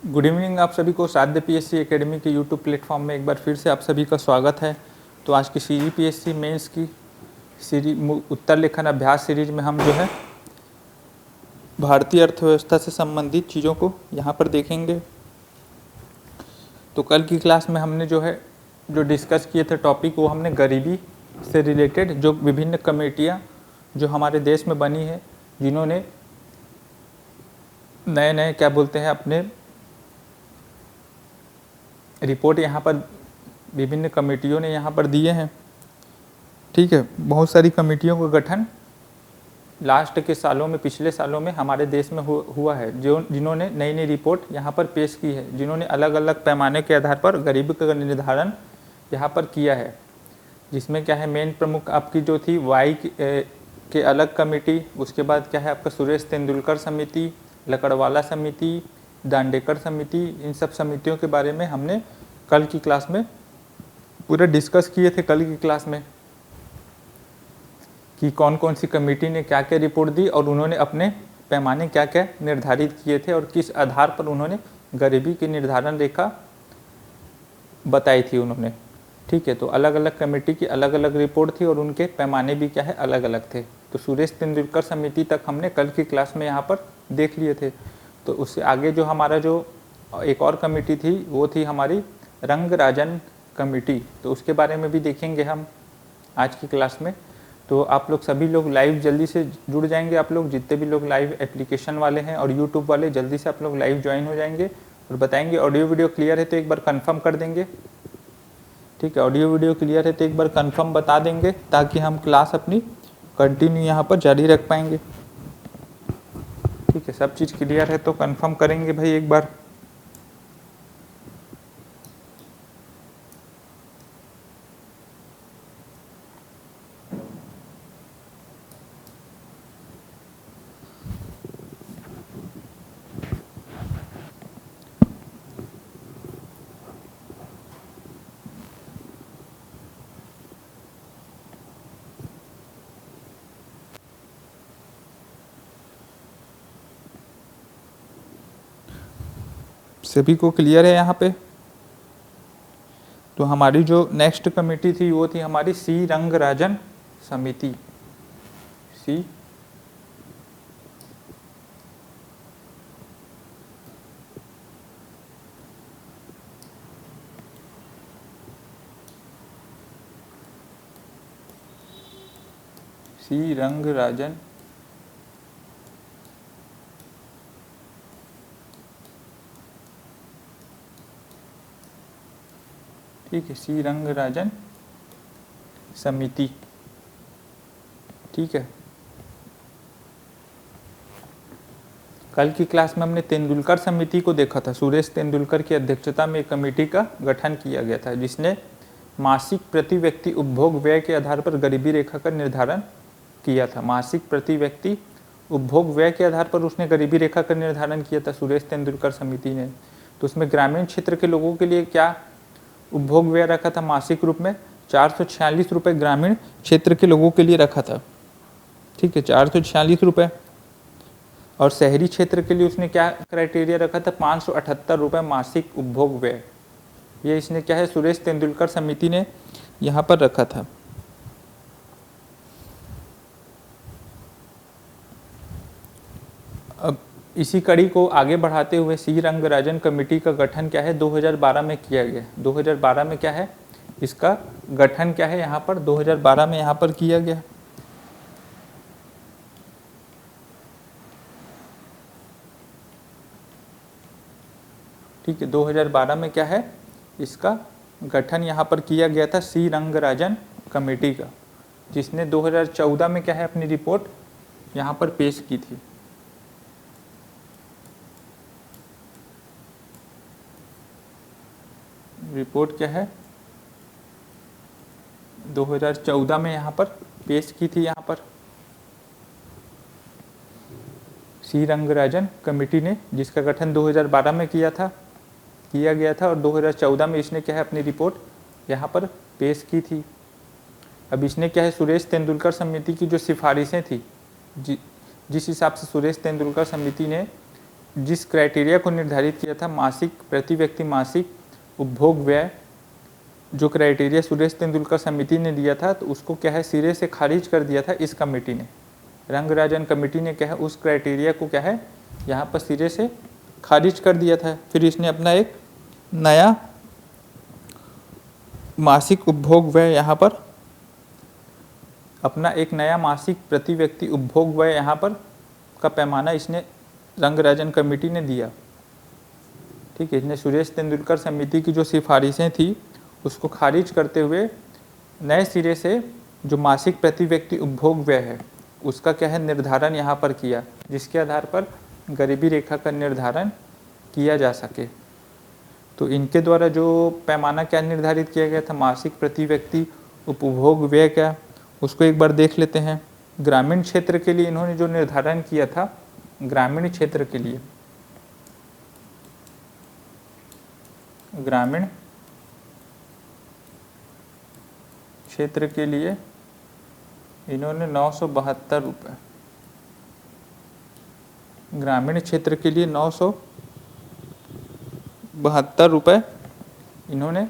Good evening आप सभी को। साध्य पीएससी एकेडमी के यूट्यूब प्लेटफॉर्म में एक बार फिर से आप सभी का स्वागत है। तो आज की सीजीपीएससी मेंस की उत्तर लेखन अभ्यास सीरीज में हम जो है भारतीय अर्थव्यवस्था से संबंधित चीज़ों को यहाँ पर देखेंगे। तो कल की क्लास में हमने जो डिस्कस किए थे टॉपिक, वो हमने गरीबी से रिलेटेड जो विभिन्न कमेटियाँ जो हमारे देश में बनी है, जिन्होंने नए नए क्या बोलते हैं अपने रिपोर्ट यहाँ पर विभिन्न कमेटियों ने यहाँ पर दिए हैं। ठीक है, बहुत सारी कमेटियों का गठन लास्ट के सालों में, पिछले सालों में हमारे देश में हुआ है, जिन्होंने नई नई रिपोर्ट यहाँ पर पेश की है, जिन्होंने अलग अलग पैमाने के आधार पर गरीबी का निर्धारण यहाँ पर किया है। जिसमें क्या है, मेन प्रमुख आपकी जो थी वाई के अलग कमेटी, उसके बाद क्या है आपका सुरेश तेंदुलकर समिति, लकड़वाला समिति, दांडेकर समिति, इन सब समितियों के बारे में हमने कल की क्लास में पूरा डिस्कस किए थे। कल की क्लास में कि कौन कौन सी कमेटी ने क्या क्या रिपोर्ट दी और उन्होंने अपने पैमाने क्या क्या निर्धारित किए थे और किस आधार पर उन्होंने गरीबी की निर्धारण रेखा बताई थी उन्होंने। ठीक है, तो अलग अलग कमेटी की अलग अलग रिपोर्ट थी और उनके पैमाने भी क्या है अलग अलग थे। तो सुरेश तेंदुलकर समिति तक हमने कल की क्लास में यहाँ पर देख लिए थे। तो उससे आगे जो हमारा जो एक और कमेटी थी, वो थी हमारी रंगराजन कमेटी। तो उसके बारे में भी देखेंगे हम आज की क्लास में। तो आप लोग सभी लोग लाइव जल्दी से जुड़ जाएंगे। आप लोग जितने भी लोग लाइव एप्लीकेशन वाले हैं और यूट्यूब वाले, जल्दी से आप लोग लाइव ज्वाइन हो जाएंगे और बताएंगे। ऑडियो वीडियो क्लियर है तो एक बार कंफर्म कर देंगे। ठीक है, ऑडियो वीडियो क्लियर है तो एक बार कंफर्म बता देंगे, ताकि हम क्लास अपनी कंटिन्यू यहाँ पर जारी रख पाएंगे। ठीक है, सब चीज़ क्लियर है तो कंफर्म करेंगे भाई एक बार। सभी को क्लियर है यहाँ पे? तो हमारी जो नेक्स्ट कमेटी थी वो थी हमारी सी रंगराजन समिति। सी रंगराजन ठीक है, सी रंगराजन समिति। ठीक है, कल की क्लास में हमने तेंदुलकर समिति को देखा था। सुरेश तेंदुलकर की अध्यक्षता में एक कमेटी का गठन किया गया था, जिसने मासिक प्रति व्यक्ति उपभोग व्यय के आधार पर गरीबी रेखा का निर्धारण किया था। मासिक प्रति व्यक्ति उपभोग व्यय के आधार पर उसने गरीबी रेखा का निर्धारण किया था सुरेश तेंदुलकर समिति ने। तो उसमें ग्रामीण क्षेत्र के लोगों के लिए क्या उपभोग व्यय रखा था मासिक रूप में? 446 रुपये ग्रामीण क्षेत्र के लोगों के लिए रखा था। ठीक है, 446 रुपये। और शहरी क्षेत्र के लिए उसने क्या क्राइटेरिया रखा था? 578 रुपये मासिक उपभोग व्यय। ये इसने क्या है, सुरेश तेंदुलकर समिति ने यहाँ पर रखा था। अब इसी कड़ी को आगे बढ़ाते हुए सी रंगराजन कमेटी का गठन क्या है 2012 में किया गया। 2012 में क्या है, इसका गठन क्या है यहाँ पर 2012 में यहाँ पर किया गया। ठीक है, 2012 में क्या है, इसका गठन यहाँ पर किया गया था सी रंगराजन कमेटी का, जिसने 2014 में क्या है अपनी रिपोर्ट यहाँ पर पेश की थी। रिपोर्ट क्या है 2014 में यहाँ पर पेश की थी। यहाँ पर सी रंगराजन कमेटी ने, जिसका गठन 2012 में किया गया था और 2014 में इसने क्या है अपनी रिपोर्ट यहाँ पर पेश की थी। अब इसने क्या है, सुरेश तेंदुलकर समिति की जो सिफारिशें थी, जिस हिसाब से सुरेश तेंदुलकर समिति ने जिस क्राइटेरिया को निर्धारित किया था, मासिक प्रति व्यक्ति मासिक उपभोग व्यय, जो क्राइटेरिया सुरेश तेंदुलकर समिति ने दिया था, तो उसको क्या है सिरे से खारिज कर दिया था इस कमेटी ने। रंगराजन कमेटी ने क्या है उस क्राइटेरिया को क्या है यहाँ पर सिरे से खारिज कर दिया था। फिर इसने अपना एक नया मासिक उपभोग व्यय यहाँ पर, अपना एक नया मासिक प्रति व्यक्ति उपभोग व्यय यहाँ पर का पैमाना इसने रंगराजन कमेटी ने दिया। ठीक है, इसने सुरेश तेंदुलकर समिति की जो सिफारिशें थी उसको खारिज करते हुए नए सिरे से जो मासिक प्रति व्यक्ति उपभोग व्यय है उसका क्या है निर्धारण यहाँ पर किया, जिसके आधार पर गरीबी रेखा का निर्धारण किया जा सके। तो इनके द्वारा जो पैमाना क्या निर्धारित किया गया था, मासिक प्रति व्यक्ति उपभोग व्यय क्या, उसको एक बार देख लेते हैं। ग्रामीण क्षेत्र के लिए इन्होंने जो निर्धारण किया था, ग्रामीण क्षेत्र के लिए, ग्रामीण क्षेत्र के लिए इन्होंने 972 रुपये, ग्रामीण क्षेत्र के लिए 972 रुपये इन्होंने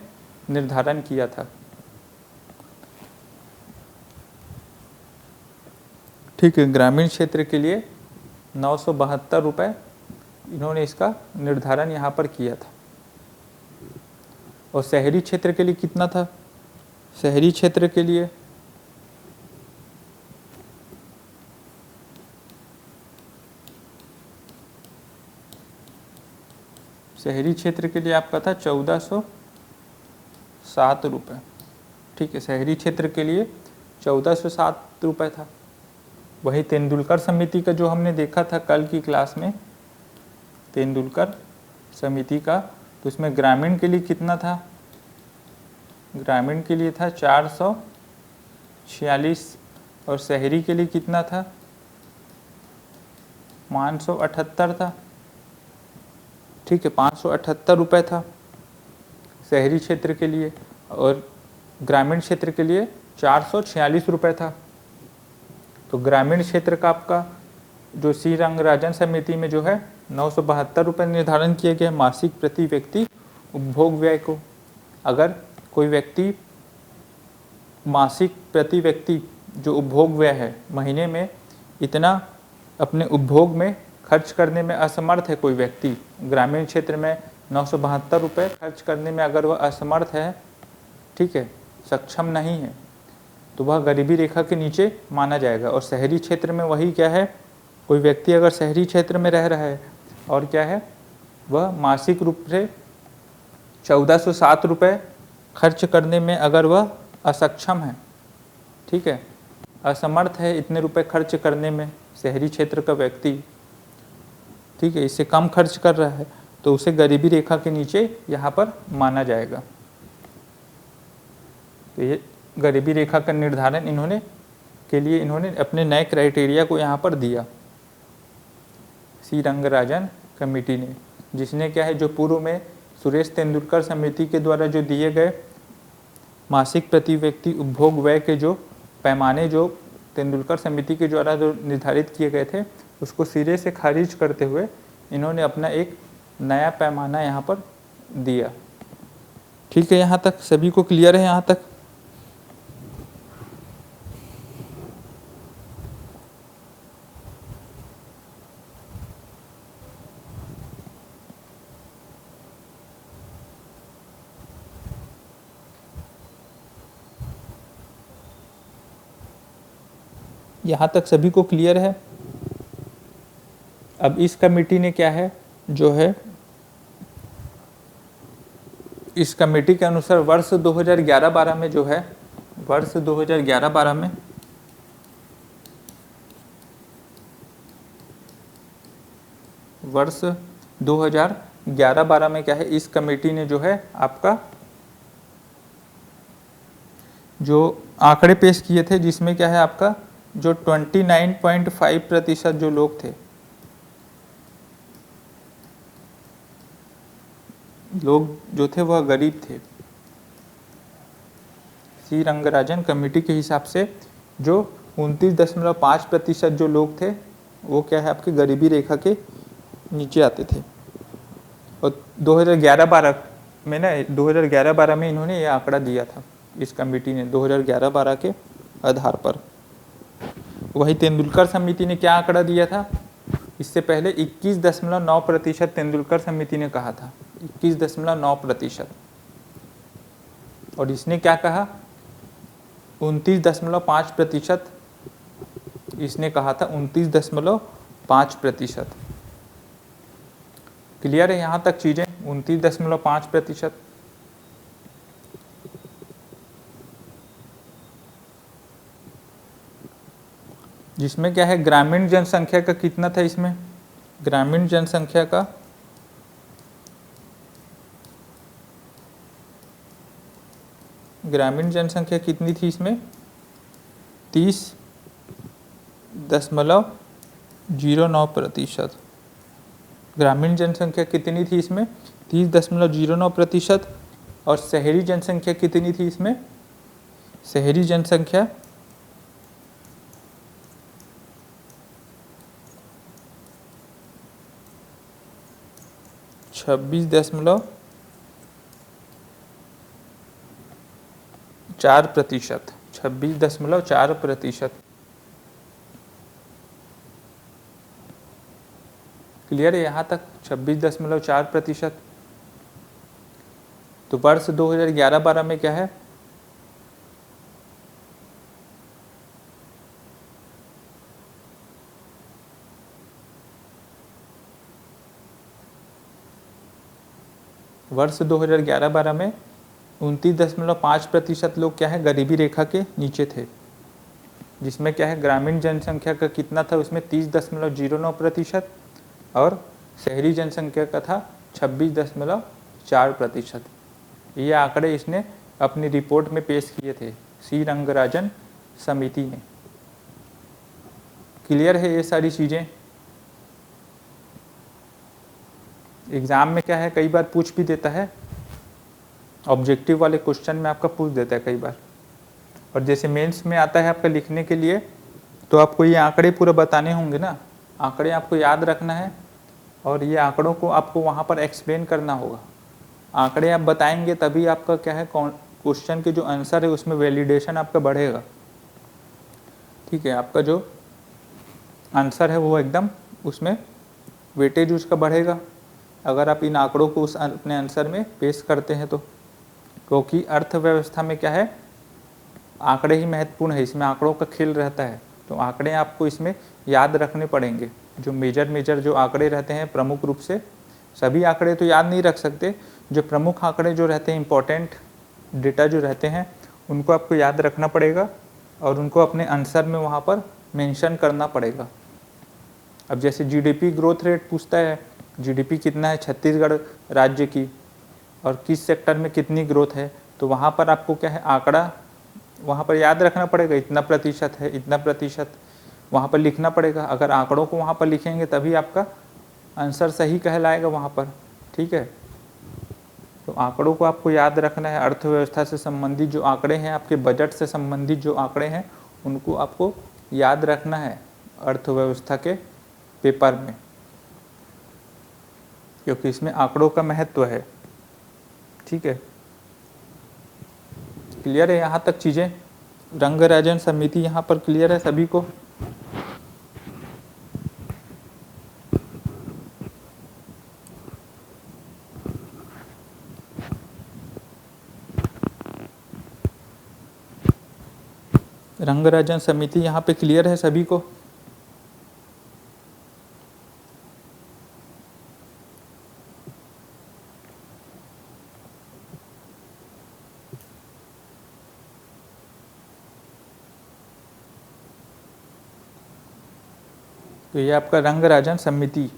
निर्धारण किया था। ठीक है, ग्रामीण क्षेत्र के लिए 972 रुपये इन्होंने इसका निर्धारण यहाँ पर किया था। और शहरी क्षेत्र के लिए कितना था, शहरी क्षेत्र के लिए आपका था 1407 रुपये। ठीक है, शहरी क्षेत्र के लिए 1407 रुपये था। वही तेंदुलकर समिति का जो हमने देखा था कल की क्लास में, तेंदुलकर समिति का, तो उसमें ग्रामीण के लिए कितना था, ग्रामीण के लिए था 446 और शहरी के लिए कितना था 578 था। ठीक है, 578 रुपये था शहरी क्षेत्र के लिए और ग्रामीण क्षेत्र के लिए 446 रुपये था। तो ग्रामीण क्षेत्र का आपका जो सी रंगराजन समिति में जो है 972 रुपये निर्धारण किया गया मासिक प्रति व्यक्ति उपभोग व्यय को। अगर कोई व्यक्ति मासिक प्रति व्यक्ति जो उपभोग व्यय है महीने में इतना अपने उपभोग में खर्च करने में असमर्थ है, कोई व्यक्ति ग्रामीण क्षेत्र में 972 रुपये खर्च करने में अगर वह असमर्थ है, ठीक है, सक्षम नहीं है, तो वह गरीबी रेखा के नीचे माना जाएगा। और शहरी क्षेत्र में वही क्या है, कोई व्यक्ति अगर शहरी क्षेत्र में रह रहा है और क्या है वह मासिक रूप से 1407 रुपये खर्च करने में अगर वह असक्षम है, ठीक है, असमर्थ है इतने रुपए खर्च करने में, शहरी क्षेत्र का व्यक्ति, ठीक है, इससे कम खर्च कर रहा है, तो उसे गरीबी रेखा के नीचे यहाँ पर माना जाएगा। तो ये गरीबी रेखा का निर्धारण इन्होंने अपने नए क्राइटेरिया को यहाँ पर दिया सी रंगराजन कमेटी ने, जिसने क्या है जो पूर्व में सुरेश तेंदुलकर समिति के द्वारा जो दिए गए मासिक प्रति व्यक्ति उपभोग व्यय के जो पैमाने जो तेंदुलकर समिति के द्वारा जो निर्धारित किए गए थे उसको सिरे से खारिज करते हुए इन्होंने अपना एक नया पैमाना यहाँ पर दिया। ठीक है, यहाँ तक सभी को क्लियर है? यहाँ तक सभी को क्लियर है? अब इस कमेटी ने क्या है जो है इस कमेटी के अनुसार वर्ष 2011-12 में जो है वर्ष 2011-12 में वर्ष 2011-12 में क्या है इस कमेटी ने जो है आपका जो आंकड़े पेश किए थे, जिसमें क्या है आपका जो 29.5% जो लोग थे, लोग जो थे वह गरीब थे। सी रंगराजन कमेटी के हिसाब से जो 29.5% जो लोग थे वो क्या है आपके गरीबी रेखा के नीचे आते थे। और 2011-12 में ना 2011-12 में इन्होंने ये आंकड़ा दिया था इस कमेटी ने 2011-12 के आधार पर। वही तेंदुलकर समिति ने क्या आंकड़ा दिया था, इससे पहले 21.9% तेंदुलकर समिति ने कहा था, 21.9%। और इसने क्या कहा, 29.5%। इसने कहा था 29.5%। क्लियर है यहाँ तक चीज़ें? 29.5%। जिसमें क्या है, ग्रामीण जनसंख्या का कितना था इसमें, ग्रामीण जनसंख्या का कितनी थी इसमें, 30.09%। ग्रामीण जनसंख्या कितनी थी इसमें, 30.09%। और शहरी जनसंख्या कितनी थी इसमें, शहरी जनसंख्या 26.4%। 26.4%। क्लियर है यहाँ तक? 26.4%। तो वर्ष 2011-12 में क्या है, वर्ष 2011-12 में 29.5% लोग क्या है, गरीबी रेखा के नीचे थे। जिसमें क्या है, ग्रामीण जनसंख्या का कितना था उसमें 30.09% और शहरी जनसंख्या का था 26.4%। ये आंकड़े इसने अपनी रिपोर्ट में पेश किए थे, सी रंगराजन समिति ने। क्लियर है ये सारी चीज़ें? एग्ज़ाम में क्या है, कई बार पूछ भी देता है, ऑब्जेक्टिव वाले क्वेश्चन में आपका पूछ देता है कई बार। और जैसे मेंस में आता है आपका लिखने के लिए, तो आपको ये आंकड़े पूरा बताने होंगे ना, आंकड़े आपको याद रखना है और ये आंकड़ों को आपको वहाँ पर एक्सप्लेन करना होगा। आंकड़े आप बताएंगे तभी आपका क्या है, क्वेश्चन के जो आंसर है उसमें वैलिडेशन आपका बढ़ेगा। ठीक है, आपका जो आंसर है वो एकदम उसमें वेटेज उसका बढ़ेगा अगर आप इन आंकड़ों को उस अपने आंसर में पेश करते हैं तो। क्योंकि अर्थव्यवस्था में क्या है, आंकड़े ही महत्वपूर्ण है, इसमें आंकड़ों का खेल रहता है। तो आंकड़े आपको इसमें याद रखने पड़ेंगे। जो मेजर जो आंकड़े रहते हैं प्रमुख रूप से, सभी आंकड़े तो याद नहीं रख सकते, जो प्रमुख आंकड़े जो रहते हैं, इंपॉर्टेंट डेटा जो रहते हैं, उनको आपको याद रखना पड़ेगा और उनको अपने आंसर में वहाँ पर मेंशन करना पड़ेगा। अब जैसे जीडीपी ग्रोथ रेट पूछता है, जीडीपी कितना है छत्तीसगढ़ राज्य की और किस सेक्टर में कितनी ग्रोथ है, तो वहाँ पर आपको क्या है, आंकड़ा वहाँ पर याद रखना पड़ेगा, इतना प्रतिशत है, इतना प्रतिशत वहाँ पर लिखना पड़ेगा। अगर आंकड़ों को वहाँ पर लिखेंगे तभी आपका आंसर सही कहलाएगा वहाँ पर। ठीक है, तो आंकड़ों को आपको याद रखना है। अर्थव्यवस्था से संबंधित जो आंकड़े हैं, आपके बजट से संबंधित जो आंकड़े हैं, उनको आपको याद रखना है अर्थव्यवस्था के पेपर में, क्योंकि इसमें आंकड़ों का महत्व है। ठीक है, क्लियर है यहाँ तक चीज़ें? रंगराजन समिति यहाँ पर क्लियर है सभी को? रंगराजन समिति यहाँ पे क्लियर है सभी को? तो ये आपका रंगराजन समिति,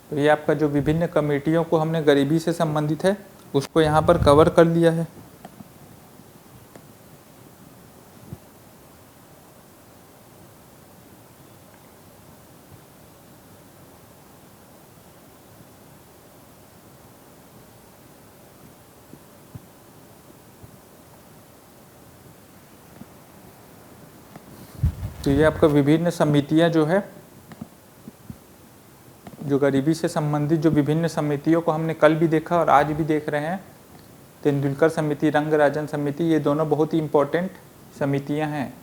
तो ये आपका जो विभिन्न कमेटियों को हमने गरीबी से संबंधित है उसको यहाँ पर कवर कर लिया है। तो ये आपका विभिन्न समितियाँ जो है जो गरीबी से संबंधित जो विभिन्न समितियों को हमने कल भी देखा और आज भी देख रहे हैं, तेंदुलकर समिति, रंगराजन समिति, ये दोनों बहुत ही इम्पोर्टेंट समितियां हैं।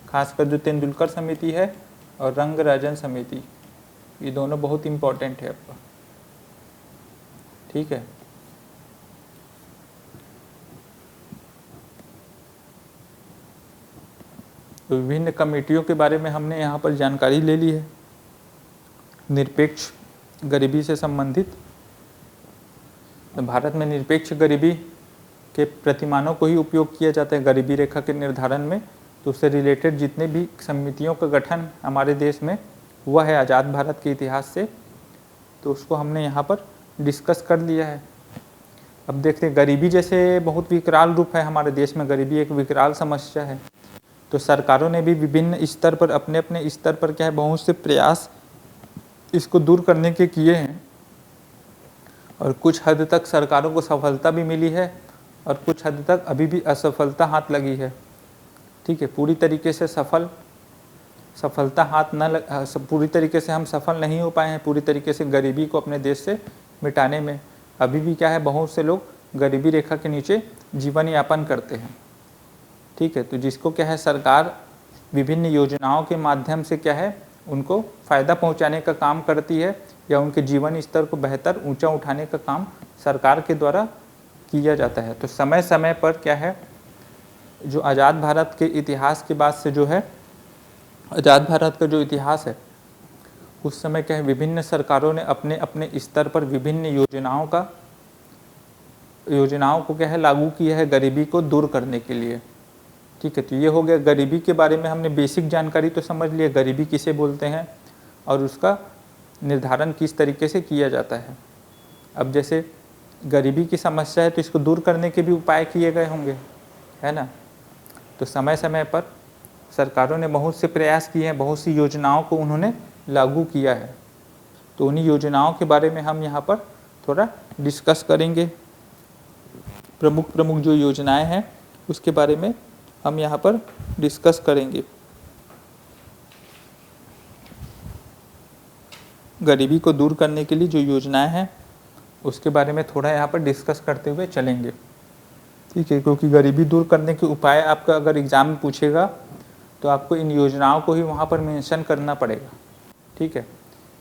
खासकर जो तेंदुलकर समिति है और रंगराजन समिति, ये दोनों बहुत इम्पोर्टेंट है आपका। ठीक है, तो विभिन्न कमेटियों के बारे में हमने यहाँ पर जानकारी ले ली है। निरपेक्ष गरीबी से संबंधित, तो भारत में निरपेक्ष गरीबी के प्रतिमानों को ही उपयोग किया जाता है गरीबी रेखा के निर्धारण में। तो उससे रिलेटेड जितने भी समितियों का गठन हमारे देश में हुआ है आज़ाद भारत के इतिहास से, तो उसको हमने यहाँ पर डिस्कस कर लिया है। अब देखते हैं, गरीबी जैसे बहुत विकराल रूप है हमारे देश में, गरीबी एक विकराल समस्या है। तो सरकारों ने भी विभिन्न स्तर पर, अपने अपने स्तर पर क्या है, बहुत से प्रयास इसको दूर करने के किए हैं और कुछ हद तक सरकारों को सफलता भी मिली है और कुछ हद तक अभी भी असफलता हाथ लगी है। ठीक है, पूरी तरीके से सफलता हाथ न लग, पूरी तरीके से हम सफल नहीं हो पाए हैं पूरी तरीके से गरीबी को अपने देश से मिटाने में। अभी भी क्या है, बहुत से लोग गरीबी रेखा के नीचे जीवन यापन करते हैं। ठीक है, तो जिसको क्या है, सरकार विभिन्न योजनाओं के माध्यम से क्या है, उनको फ़ायदा पहुंचाने का काम करती है या उनके जीवन स्तर को बेहतर ऊंचा उठाने का काम सरकार के द्वारा किया जाता है। तो समय समय पर क्या है, जो आज़ाद भारत के इतिहास के बाद से जो है, आज़ाद भारत का जो इतिहास है, उस समय क्या है, विभिन्न सरकारों ने अपने अपने स्तर पर विभिन्न योजनाओं को क्या है, लागू किया है गरीबी को दूर करने के लिए। ठीक है, तो ये हो गया गरीबी के बारे में, हमने बेसिक जानकारी तो समझ लिया, गरीबी किसे बोलते हैं और उसका निर्धारण किस तरीके से किया जाता है। अब जैसे गरीबी की समस्या है तो इसको दूर करने के भी उपाय किए गए होंगे, है ना। तो समय समय पर सरकारों ने बहुत से प्रयास किए हैं, बहुत सी योजनाओं को उन्होंने लागू किया है। तो उन्हीं योजनाओं के बारे में हम यहाँ पर थोड़ा डिस्कस करेंगे। प्रमुख प्रमुख जो योजनाएं हैं उसके बारे में हम यहाँ पर डिस्कस करेंगे। गरीबी को दूर करने के लिए जो योजनाएं हैं उसके बारे में थोड़ा यहाँ पर डिस्कस करते हुए चलेंगे। ठीक है, क्योंकि गरीबी दूर करने के उपाय आपका अगर एग्ज़ाम में पूछेगा तो आपको इन योजनाओं को ही वहाँ पर मेंशन करना पड़ेगा। ठीक है,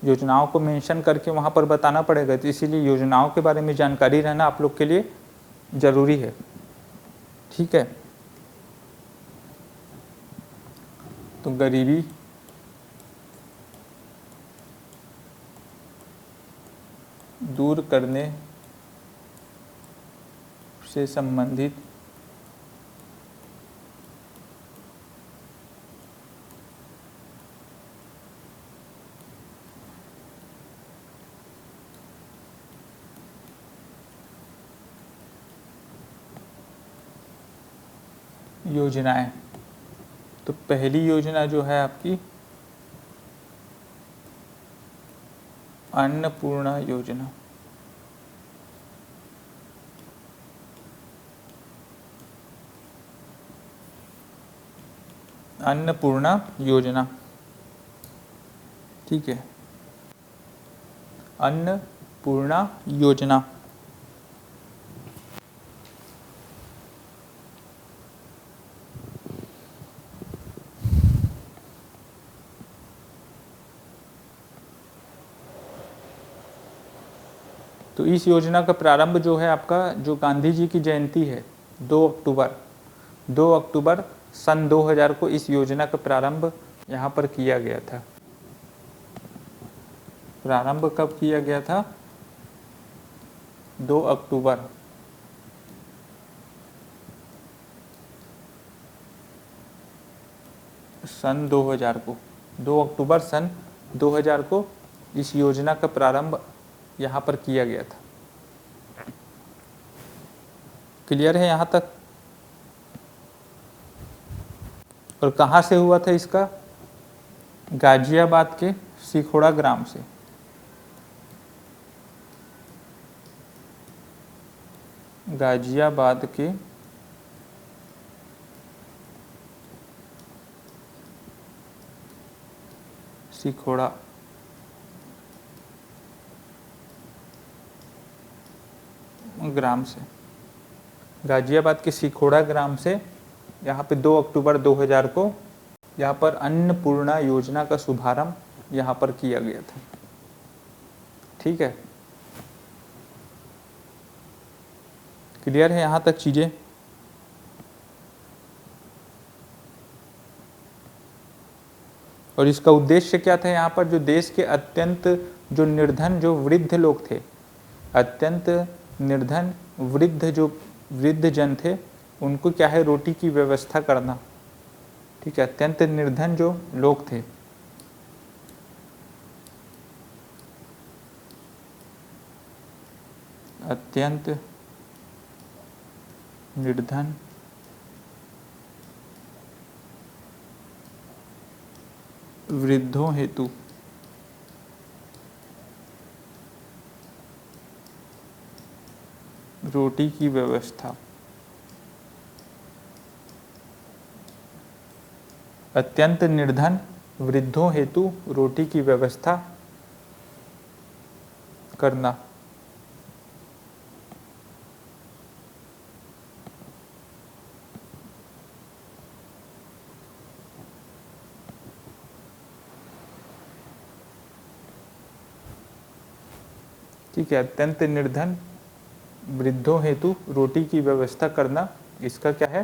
योजनाओं को मेंशन करके वहाँ पर बताना पड़ेगा। तो इसीलिए योजनाओं के बारे में जानकारी रहना आप लोग के लिए ज़रूरी है। ठीक है, तो गरीबी दूर करने से संबंधित योजनाएं, तो पहली योजना जो है आपकी अन्नपूर्णा योजना। अन्नपूर्णा योजना, ठीक है, अन्नपूर्णा योजना। तो इस योजना का प्रारंभ जो है आपका, जो गांधी जी की जयंती है 2 अक्टूबर सन 2000 को इस योजना का प्रारंभ यहाँ पर किया गया था। प्रारंभ कब किया गया था? 2 अक्टूबर सन 2000 को, 2 अक्टूबर सन 2000 को इस योजना का प्रारंभ यहाँ पर किया गया था। क्लियर है यहाँ तक? और कहाँ से हुआ था इसका? गाजियाबाद के सिखोड़ा ग्राम से। गाजियाबाद के सिखोड़ा ग्राम से, गाजियाबाद के सिखोड़ा ग्राम से यहाँ पे 2 अक्टूबर 2000 को यहाँ पर अन्नपूर्णा योजना का शुभारंभ यहाँ पर किया गया था। ठीक है, क्लियर है यहाँ तक चीजें? और इसका उद्देश्य क्या था? यहाँ पर जो देश के अत्यंत जो निर्धन जो वृद्ध लोग थे, अत्यंत निर्धन वृद्ध जन थे, उनको क्या है, रोटी की व्यवस्था करना। ठीक है, अत्यंत निर्धन जो लोग थे, अत्यंत निर्धन वृद्धों हेतु रोटी की व्यवस्था, अत्यंत निर्धन वृद्धों हेतु रोटी की व्यवस्था करना। ठीक है, अत्यंत निर्धन वृद्धों हेतु रोटी की व्यवस्था करना, इसका क्या है,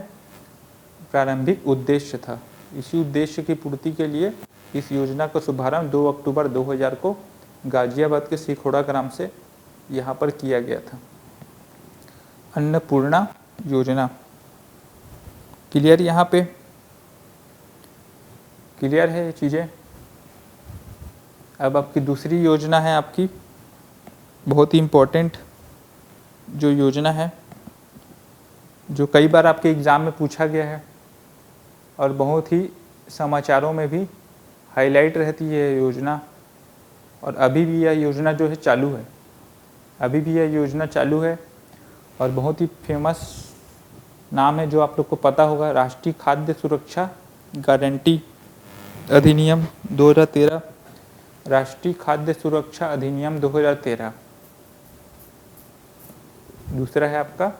प्रारंभिक उद्देश्य था। इसी उद्देश्य की पूर्ति के लिए इस योजना का शुभारंभ 2 अक्टूबर 2000 को गाजियाबाद के सिखोड़ा ग्राम से यहाँ पर किया गया था। अन्नपूर्णा योजना, क्लियर यहाँ पे? क्लियर है ये चीज़ें? अब आपकी दूसरी योजना है, आपकी बहुत ही इम्पोर्टेंट जो योजना है, जो कई बार आपके एग्ज़ाम में पूछा गया है और बहुत ही समाचारों में भी हाईलाइट रहती है ये योजना। और अभी भी यह योजना जो है चालू है, अभी भी यह योजना चालू है और बहुत ही फेमस नाम है जो आप लोग को पता होगा, राष्ट्रीय खाद्य सुरक्षा गारंटी अधिनियम 2013, राष्ट्रीय खाद्य सुरक्षा अधिनियम 2013। दूसरा है आपका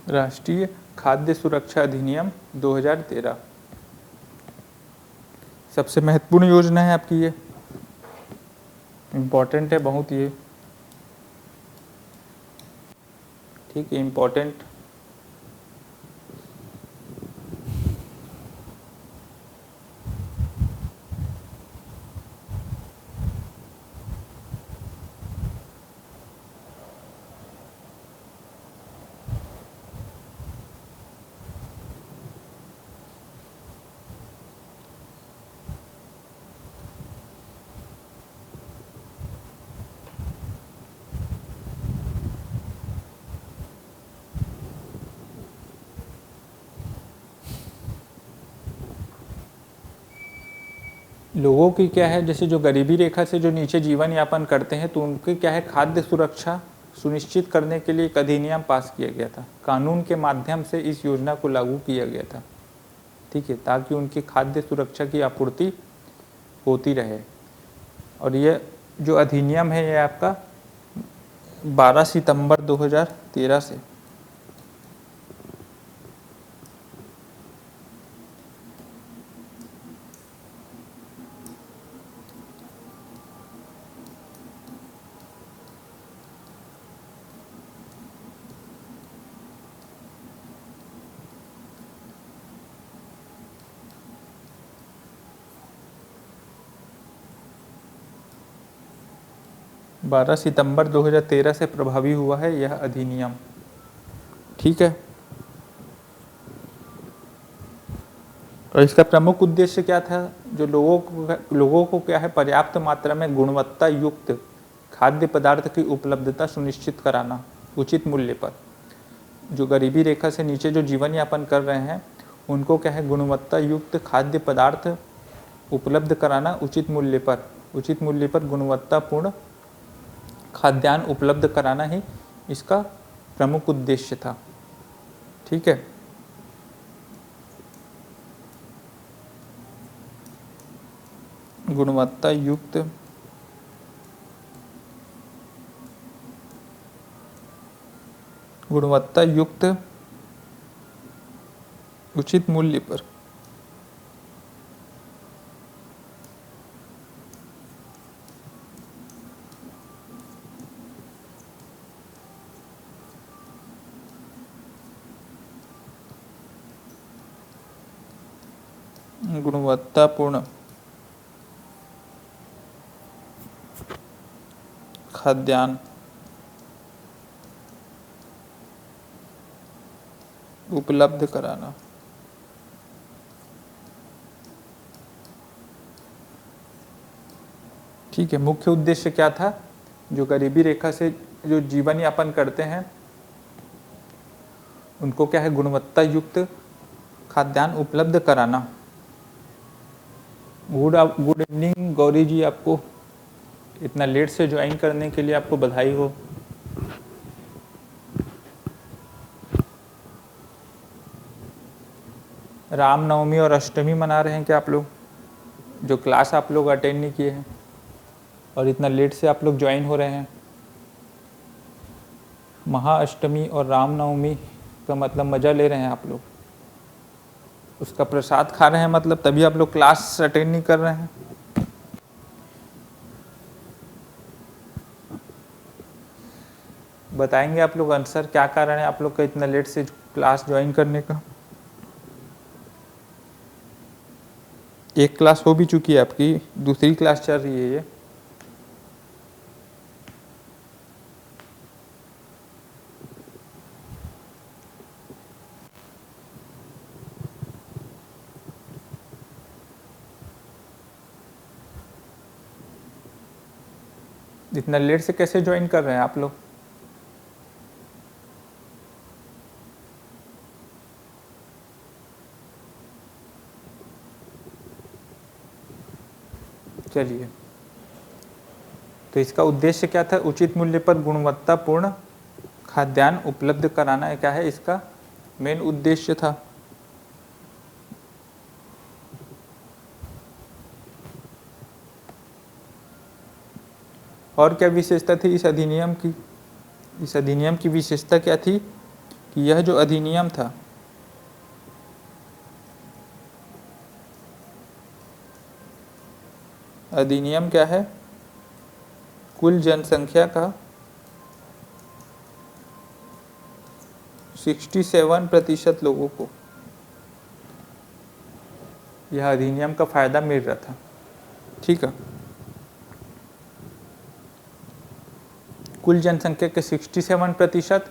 राष्ट्रीय खाद्य सुरक्षा अधिनियम 2013। सबसे महत्वपूर्ण योजना है आपकी ये, इम्पोर्टेंट है बहुत ये। ठीक है, इम्पोर्टेंट। लोगों की क्या है, जैसे जो गरीबी रेखा से जो नीचे जीवन यापन करते हैं, तो उनकी क्या है, खाद्य सुरक्षा सुनिश्चित करने के लिए एक अधिनियम पास किया गया था। कानून के माध्यम से इस योजना को लागू किया गया था। ठीक है, ताकि उनकी खाद्य सुरक्षा की आपूर्ति होती रहे। और ये जो अधिनियम है ये आपका 12 सितंबर 2013 से 12 सितंबर 2013 से प्रभावी हुआ है यह अधिनियम। ठीक है, और इसका प्रमुख उद्देश्य क्या था, जो लोगों को क्या है, पर्याप्त मात्रा में गुणवत्ता युक्त खाद्य पदार्थ की उपलब्धता सुनिश्चित कराना उचित मूल्य पर। जो गरीबी रेखा से नीचे जो जीवन यापन कर रहे हैं उनको क्या है, गुणवत्ता युक्त खाद्य पदार्थ उपलब्ध कराना उचित मूल्य पर गुणवत्तापूर्ण खाद्यान्न उपलब्ध कराना ही इसका प्रमुख उद्देश्य था। ठीक है, गुणवत्ता युक्त उचित मूल्य पर गुणवत्तापूर्ण खाद्यान्न उपलब्ध कराना। ठीक है, मुख्य उद्देश्य क्या था? जो गरीबी रेखा से जो जीवन यापन करते हैं उनको क्या है, गुणवत्ता युक्त खाद्यान्न उपलब्ध कराना। गुड इवनिंग गौरी जी, आपको इतना लेट से ज्वाइन करने के लिए आपको बधाई हो। रामनवमी और अष्टमी मना रहे हैं क्या आप लोग? जो क्लास आप लोग अटेंड नहीं किए हैं और इतना लेट से आप लोग ज्वाइन हो रहे हैं। महाअष्टमी और रामनवमी का मतलब मज़ा ले रहे हैं आप लोग, उसका प्रसाद खा रहे हैं, मतलब तभी आप लोग क्लास अटेंड नहीं कर रहे हैं। बताएंगे आप लोग आंसर, क्या कारण है आप लोग का इतना लेट से क्लास ज्वाइन करने का? एक क्लास हो भी चुकी है आपकी, दूसरी क्लास चल रही है ये। इतना लेट से कैसे ज्वाइन कर रहे हैं आप लोग? चलिए, तो इसका उद्देश्य क्या था? उचित मूल्य पर गुणवत्तापूर्ण खाद्यान्न उपलब्ध कराना क्या है इसका मेन उद्देश्य था। और क्या विशेषता थी इस अधिनियम की? इस अधिनियम की विशेषता क्या थी कि यह जो अधिनियम था अधिनियम क्या है? कुल जनसंख्या का 67% लोगों को यह अधिनियम का फायदा मिल रहा था। ठीक है, कुल जनसंख्या के 67%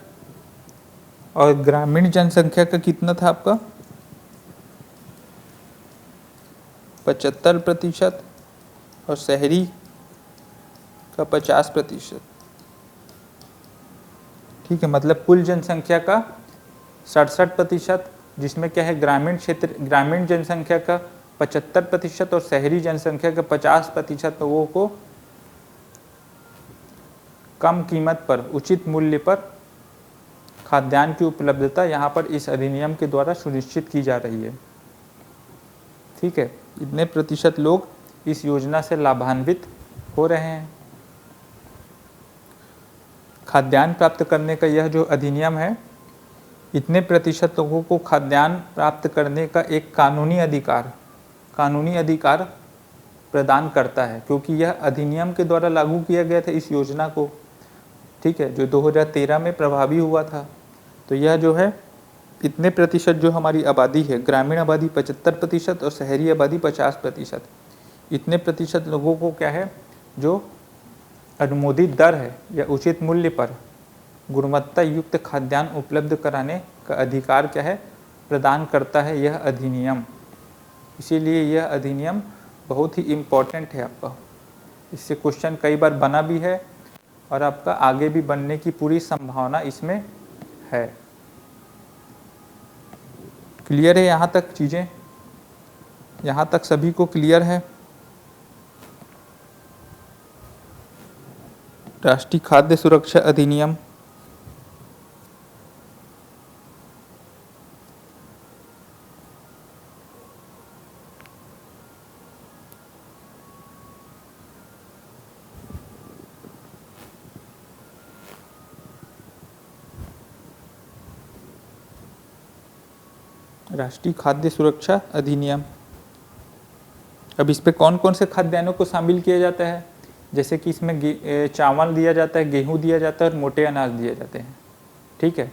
और ग्रामीण जनसंख्या का कितना था आपका? 75% और शहरी का 50%। ठीक है, मतलब कुल जनसंख्या का 67%, जिसमें क्या है ग्रामीण जनसंख्या का 75% और शहरी जनसंख्या का 50% लोगों को कम कीमत पर उचित मूल्य पर खाद्यान्न की उपलब्धता यहाँ पर इस अधिनियम के द्वारा सुनिश्चित की जा रही है। ठीक है, इतने प्रतिशत लोग इस योजना से लाभान्वित हो रहे हैं। खाद्यान्न प्राप्त करने का यह जो अधिनियम है, इतने प्रतिशत लोगों को खाद्यान्न प्राप्त करने का एक कानूनी अधिकार प्रदान करता है, क्योंकि यह अधिनियम के द्वारा लागू किया गया था इस योजना को। ठीक है, जो 2013 में प्रभावी हुआ था। तो यह जो है इतने प्रतिशत जो हमारी आबादी है, ग्रामीण आबादी 75% और शहरी आबादी 50%, इतने प्रतिशत लोगों को क्या है, जो अनुमोदित दर है या उचित मूल्य पर गुणवत्ता युक्त खाद्यान्न उपलब्ध कराने का अधिकार क्या है, प्रदान करता है यह अधिनियम। इसीलिए यह अधिनियम बहुत ही इम्पोर्टेंट है आपका। इससे क्वेश्चन कई बार बना भी है और आपका आगे भी बनने की पूरी संभावना इसमें है। क्लियर है यहाँ तक चीज़ें? यहाँ तक सभी को क्लियर है? राष्ट्रीय खाद्य सुरक्षा अधिनियम राष्ट्रीय खाद्य सुरक्षा अधिनियम। अब इस पे कौन कौन से खाद्यान्नों को शामिल किया जाता है? जैसे कि इसमें चावल दिया जाता है, गेहूं दिया जाता है और मोटे अनाज दिए जाते हैं। ठीक है,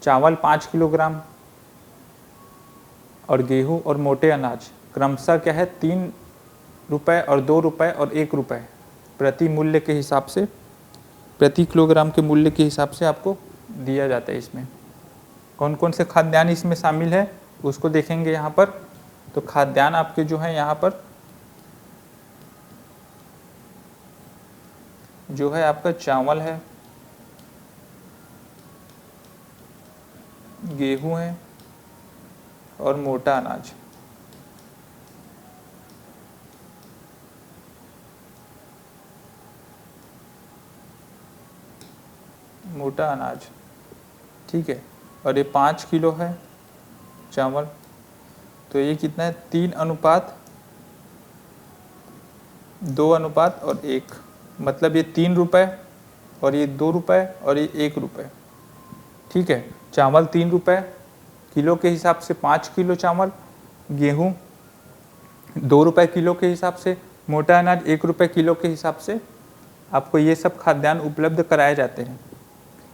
चावल 5 किलोग्राम और गेहूं और मोटे अनाज क्रमशः क्या है, 3 रुपये और 2 रुपये और 1 रुपये प्रति मूल्य के हिसाब से, प्रति किलोग्राम के मूल्य के हिसाब से आपको दिया जाता है। इसमें कौन कौन से खाद्यान्न इसमें शामिल है उसको देखेंगे यहाँ पर। तो खाद्यान्न आपके जो है यहाँ पर जो है आपका चावल है, गेहूं है और मोटा अनाज। मोटा अनाज, ठीक है। और ये 5 किलो है चावल, तो ये कितना है, 3:2:1, मतलब ये 3 रुपये और ये 2 रुपये और ये 1 रुपये। ठीक है, चावल 3 रुपये किलो के हिसाब से 5 किलो चावल, गेहूं 2 रुपये किलो के हिसाब से, मोटा अनाज 1 रुपये किलो के हिसाब से आपको ये सब खाद्यान्न उपलब्ध कराए जाते हैं।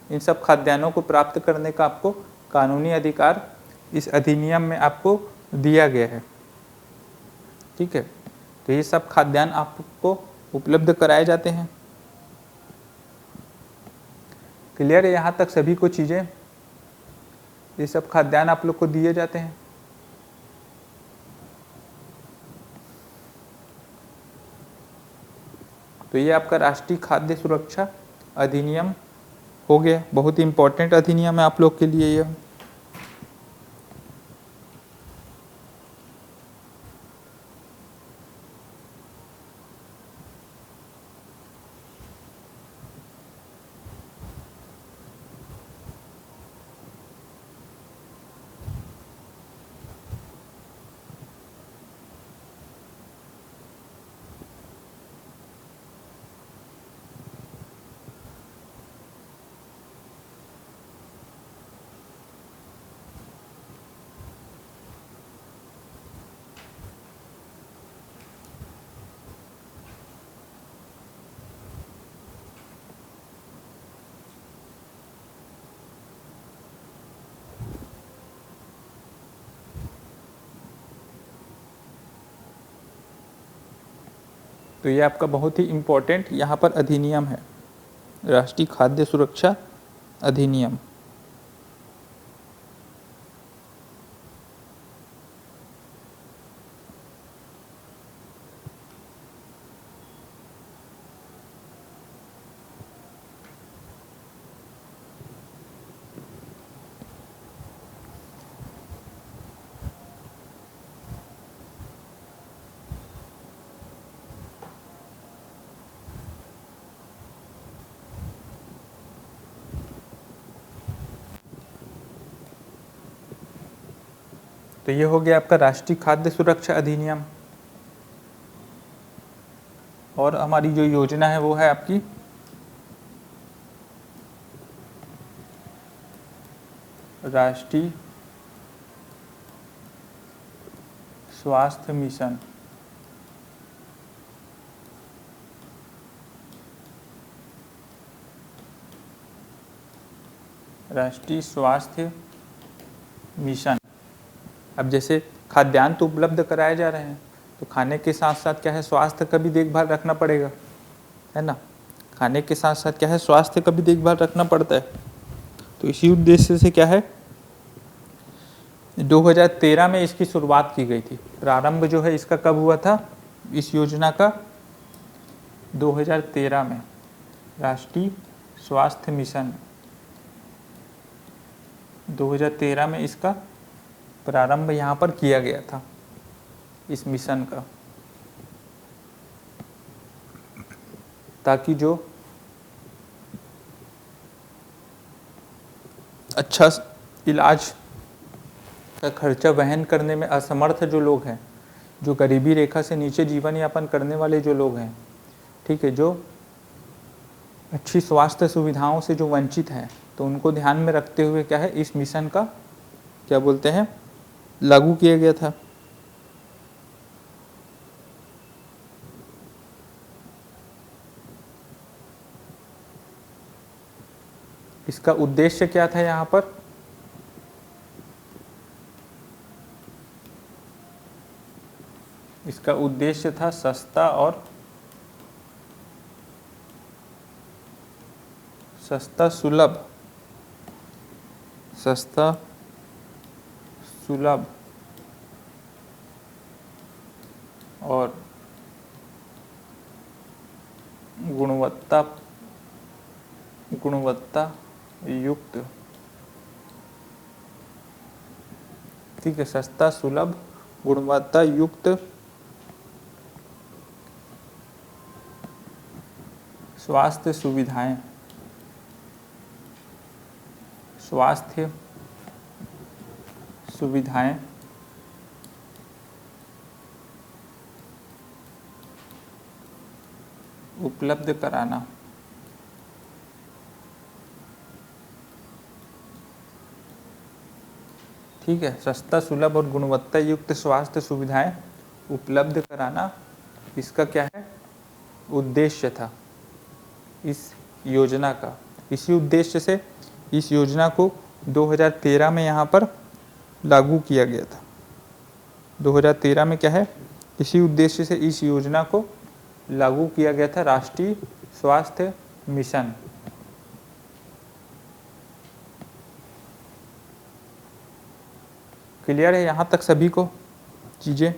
इन सब खाद्यान्नों को प्राप्त करने का आपको कानूनी अधिकार इस अधिनियम में आपको दिया गया है। ठीक है, तो ये सब खाद्यान्न आपको उपलब्ध कराए जाते हैं। क्लियर है यहाँ तक सभी को चीज़ें? ये सब खाद्यान्न आप लोग को दिए जाते हैं। तो ये आपका राष्ट्रीय खाद्य सुरक्षा अधिनियम हो गया। बहुत ही इम्पोर्टेंट अधिनियम है आप लोग के लिए ये। तो ये आपका बहुत ही इम्पोर्टेंट यहाँ पर अधिनियम है, राष्ट्रीय खाद्य सुरक्षा अधिनियम। तो ये हो गया आपका राष्ट्रीय खाद्य सुरक्षा अधिनियम। और हमारी जो योजना है वो है आपकी राष्ट्रीय स्वास्थ्य मिशन। राष्ट्रीय स्वास्थ्य मिशन। अब जैसे खाद्यान्न तो उपलब्ध कराए जा रहे हैं, तो खाने के साथ साथ क्या है, स्वास्थ्य का भी देखभाल रखना पड़ेगा, है ना। खाने के साथ साथ क्या है, स्वास्थ्य का भी देखभाल रखना पड़ता है। तो इसी उद्देश्य से क्या है, 2013 में इसकी शुरुआत की गई थी। प्रारंभ जो है इसका कब हुआ था, इस योजना का 2013 में। राष्ट्रीय स्वास्थ्य मिशन 2013 में इसका प्रारंभ यहाँ पर किया गया था, इस मिशन का, ताकि जो अच्छा इलाज का खर्चा वहन करने में असमर्थ जो लोग हैं, जो गरीबी रेखा से नीचे जीवन यापन करने वाले जो लोग हैं, ठीक है, जो अच्छी स्वास्थ्य सुविधाओं से जो वंचित हैं, तो उनको ध्यान में रखते हुए क्या है, इस मिशन का क्या बोलते हैं, लागू किया गया था। इसका उद्देश्य क्या था यहाँ पर, इसका उद्देश्य था सस्ता सुलभ और गुणवत्ता युक्त, ठीक है, सस्ता सुलभ गुणवत्ता युक्त स्वास्थ्य सुविधाएं उपलब्ध कराना। ठीक है, सस्ता सुलभ और गुणवत्ता युक्त स्वास्थ्य सुविधाएं उपलब्ध कराना, इसका क्या है, उद्देश्य था इस योजना का। इसी उद्देश्य से इस योजना को 2013 में यहाँ पर लागू किया गया था। 2013 में क्या है, इसी उद्देश्य से इस योजना को लागू किया गया था, राष्ट्रीय स्वास्थ्य मिशन। क्लियर है यहाँ तक सभी को, चीज़ें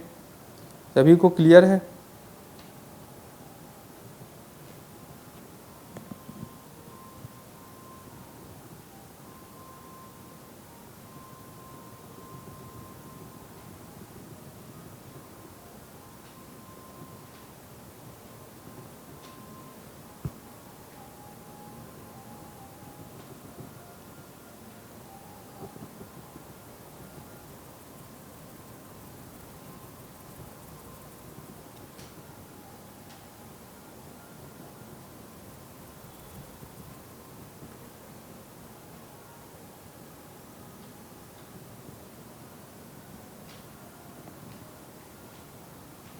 सभी को क्लियर है?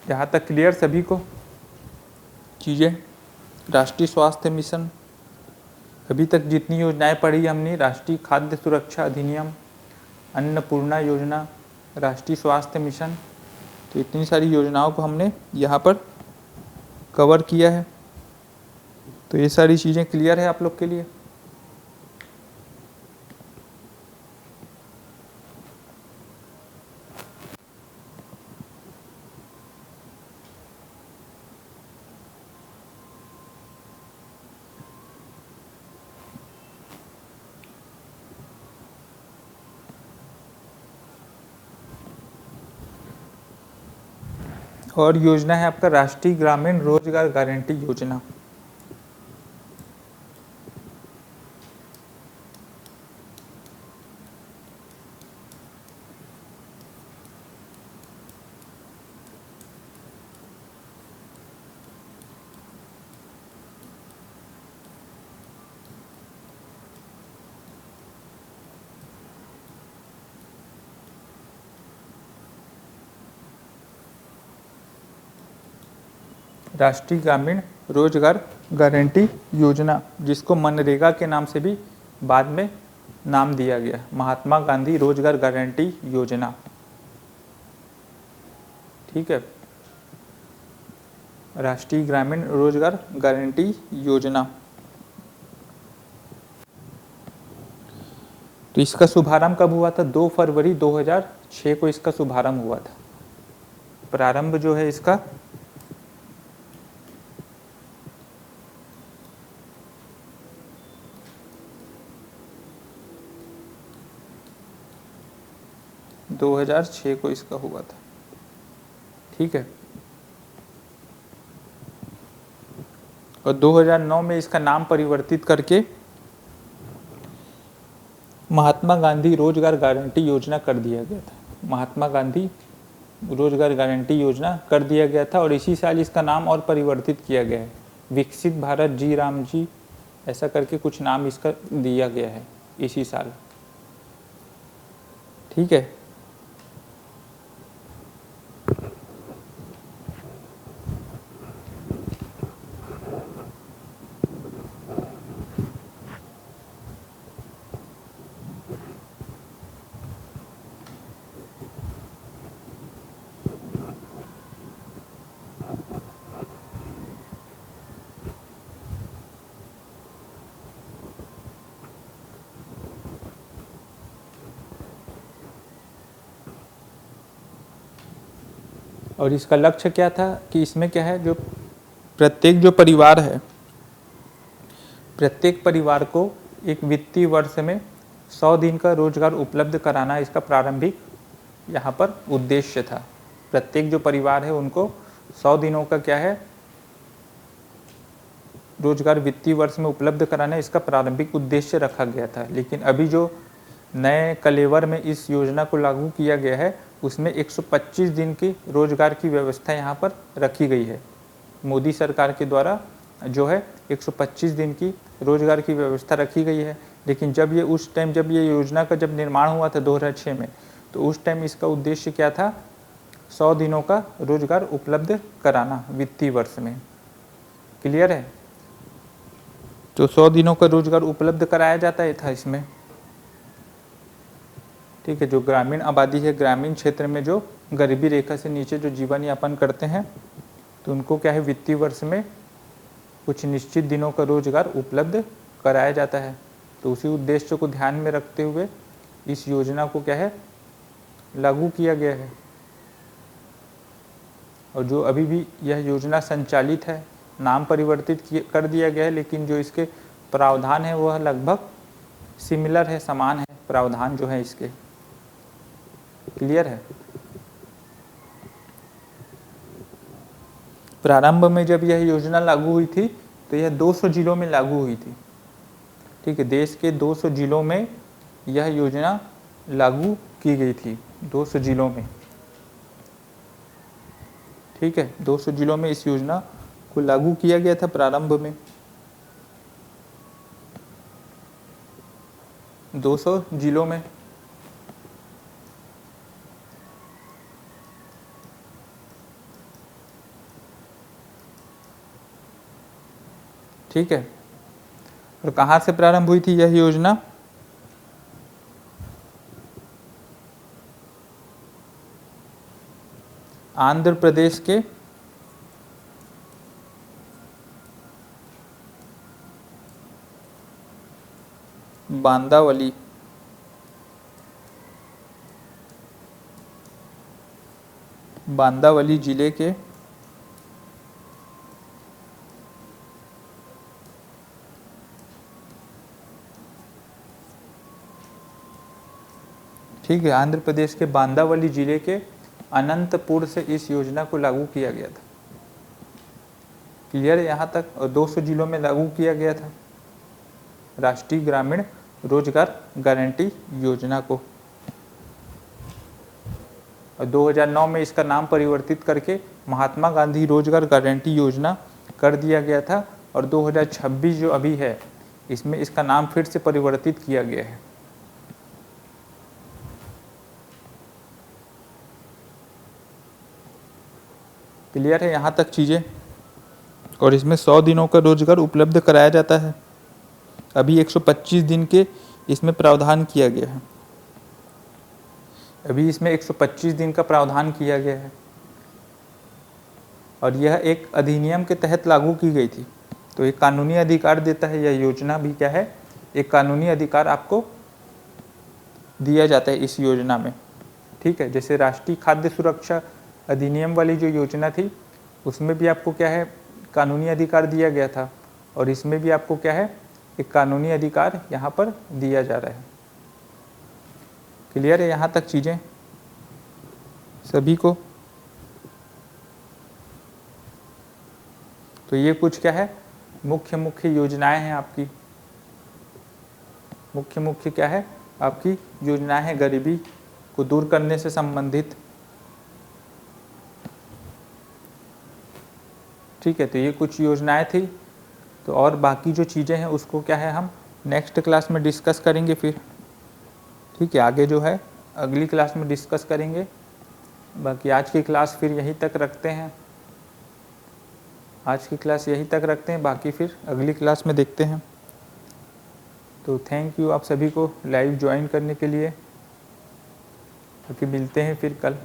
यहाँ तक क्लियर सभी को चीज़ें? राष्ट्रीय स्वास्थ्य मिशन, अभी तक जितनी योजनाएं पढ़ी हमने, राष्ट्रीय खाद्य सुरक्षा अधिनियम, अन्नपूर्णा योजना, राष्ट्रीय स्वास्थ्य मिशन, तो इतनी सारी योजनाओं को हमने यहाँ पर कवर किया है। तो ये सारी चीज़ें क्लियर है आप लोग के लिए? और योजना है आपका राष्ट्रीय ग्रामीण रोजगार गारंटी योजना। राष्ट्रीय ग्रामीण रोजगार गारंटी योजना, जिसको मनरेगा के नाम से भी बाद में नाम दिया गया, महात्मा गांधी रोजगार गारंटी योजना। ठीक है, राष्ट्रीय ग्रामीण रोजगार गारंटी योजना। तो इसका शुभारंभ कब हुआ था? 2 फरवरी 2006 को इसका शुभारंभ हुआ था। प्रारंभ जो है इसका 2006 को इसका हुआ था। ठीक है, और 2009 में इसका नाम परिवर्तित करके महात्मा गांधी रोजगार गारंटी योजना कर दिया गया था। महात्मा गांधी रोजगार गारंटी योजना कर दिया गया था और इसी साल इसका नाम और परिवर्तित किया गया है। विकसित भारत जी राम जी ऐसा करके कुछ नाम इसका दिया गया है इसी साल। ठीक है, और इसका लक्ष्य क्या था कि इसमें क्या है, जो प्रत्येक जो परिवार है, प्रत्येक परिवार को एक वित्तीय वर्ष में 100 दिन का रोजगार उपलब्ध कराना इसका प्रारंभिक यहाँ पर उद्देश्य था। प्रत्येक जो परिवार है उनको 100 दिनों का क्या है, रोजगार वित्तीय वर्ष में उपलब्ध कराना इसका प्रारंभिक उद्देश्य रखा गया था। लेकिन अभी जो नए कलेवर में इस योजना को लागू किया गया है उसमें 125 दिन की रोजगार की व्यवस्था यहाँ पर रखी गई है। मोदी सरकार के द्वारा जो है 125 दिन की रोजगार की व्यवस्था रखी गई है। लेकिन जब ये उस टाइम जब ये योजना का जब निर्माण हुआ था 2006 में, तो उस टाइम इसका उद्देश्य क्या था, 100 दिनों का रोजगार उपलब्ध कराना वित्तीय वर्ष में। क्लियर है, तो 100 दिनों का रोजगार उपलब्ध कराया जाता है था इसमें। ठीक है, जो ग्रामीण आबादी है, ग्रामीण क्षेत्र में जो गरीबी रेखा से नीचे जो जीवन यापन करते हैं, तो उनको क्या है, वित्तीय वर्ष में कुछ निश्चित दिनों का रोजगार उपलब्ध कराया जाता है। तो उसी उद्देश्य को ध्यान में रखते हुए इस योजना को क्या है, लागू किया गया है। और जो अभी भी यह योजना संचालित है, नाम परिवर्तित कर दिया गया है, लेकिन जो इसके प्रावधान है वह लगभग सिमिलर है, समान है प्रावधान जो है इसके। क्लियर है। प्रारंभ में जब यह योजना लागू हुई थी तो यह 200 जिलों में लागू हुई थी। ठीक है, देश के 200 जिलों में यह योजना लागू की गई थी, 200 जिलों में। ठीक है, 200 जिलों में इस योजना को लागू किया गया था प्रारंभ में, 200 जिलों में। ठीक है, और कहाँ से प्रारंभ हुई थी यह योजना, आंध्र प्रदेश के बांदावली जिले के ठीक है, आंध्र प्रदेश के बांदावली जिले के अनंतपुर से इस योजना को लागू किया गया था। क्लियर है यहाँ तक। और 200 जिलों में लागू किया गया था राष्ट्रीय ग्रामीण रोजगार गारंटी योजना को। और 2009 में इसका नाम परिवर्तित करके महात्मा गांधी रोजगार गारंटी योजना कर दिया गया था। और 2026 जो अभी है इसमें इसका नाम फिर से परिवर्तित किया गया है। क्लियर है यहाँ तक चीज़ें। और इसमें 100 दिनों का रोजगार उपलब्ध कराया जाता है। अभी 125 दिन के इसमें प्रावधान किया गया है। अभी इसमें 125 दिन का प्रावधान किया गया है और यह एक अधिनियम के तहत लागू की गई थी। तो एक कानूनी अधिकार देता है, यह योजना भी क्या है, एक कानूनी अधिकार आपको दिया जाता है इस योजना में। ठीक है, जैसे राष्ट्रीय खाद्य सुरक्षा अधिनियम वाली जो योजना थी उसमें भी आपको क्या है, कानूनी अधिकार दिया गया था। और इसमें भी आपको क्या है, एक कानूनी अधिकार यहाँ पर दिया जा रहा है। क्लियर है यहाँ तक चीज़ें। सभी को। तो ये कुछ क्या है, मुख्य मुख्य योजनाएं हैं आपकी, मुख्य मुख्य क्या है आपकी योजनाएं हैं गरीबी को दूर करने से संबंधित। ठीक है, तो ये कुछ योजनाएं थी। तो और बाकी जो चीज़ें हैं उसको क्या है हम नेक्स्ट क्लास में डिस्कस करेंगे फिर। ठीक है, आगे जो है अगली क्लास में डिस्कस करेंगे। बाकी आज की क्लास फिर यहीं तक रखते हैं, आज की क्लास यहीं तक रखते हैं, बाकी फिर अगली क्लास में देखते हैं। तो थैंक यू आप सभी को लाइव ज्वाइन करने के लिए। बाकी मिलते हैं फिर कल।